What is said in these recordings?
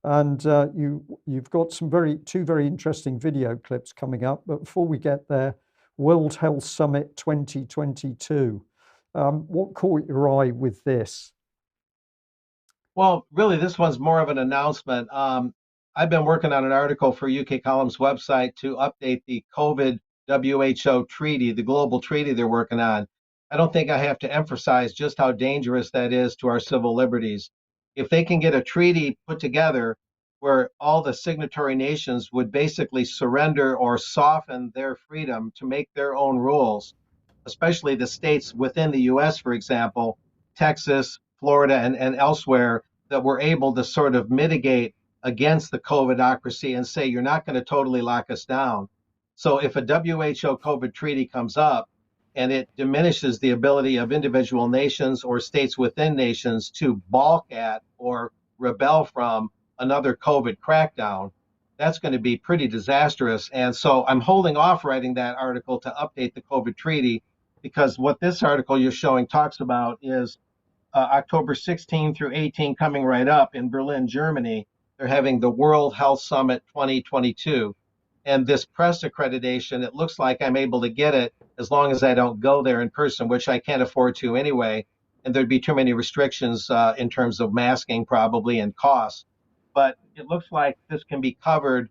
And you've got two very interesting video clips coming up. But before we get there, World Health Summit 2022. What caught your eye with this? Well, really, this one's more of an announcement. I've been working on an article for UK Columns website to update the COVID WHO treaty, the global treaty they're working on. I don't think I have to emphasize just how dangerous that is to our civil liberties. If they can get a treaty put together where all the signatory nations would basically surrender or soften their freedom to make their own rules, especially the states within the US, for example, Texas, Florida, and elsewhere, that were able to sort of mitigate against the COVIDocracy and say, you're not going to totally lock us down. So if a WHO COVID treaty comes up and it diminishes the ability of individual nations or states within nations to balk at or rebel from another COVID crackdown, that's going to be pretty disastrous. And so I'm holding off writing that article to update the COVID treaty, because what this article you're showing talks about is October 16 through 18 coming right up in Berlin, Germany. They're having the World Health Summit 2022. And this press accreditation, it looks like I'm able to get it as long as I don't go there in person, which I can't afford to anyway. And there'd be too many restrictions in terms of masking probably and costs. But it looks like this can be covered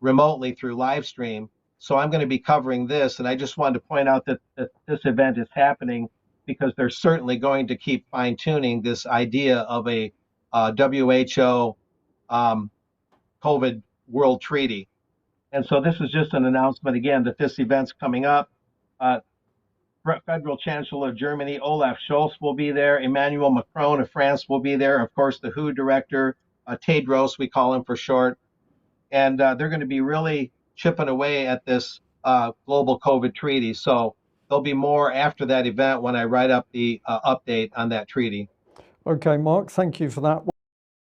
remotely through live stream. So I'm going to be covering this. And I just wanted to point out that this event is happening because they're certainly going to keep fine tuning this idea of a WHO COVID World Treaty. And so this is just an announcement again that this event's coming up. Federal Chancellor of Germany, Olaf Scholz, will be there. Emmanuel Macron of France will be there. Of course, the WHO director, Tedros, we call him for short. And they're going to be really chipping away at this global COVID treaty. So there'll be more after that event when I write up the update on that treaty. Okay, Mark, thank you for that.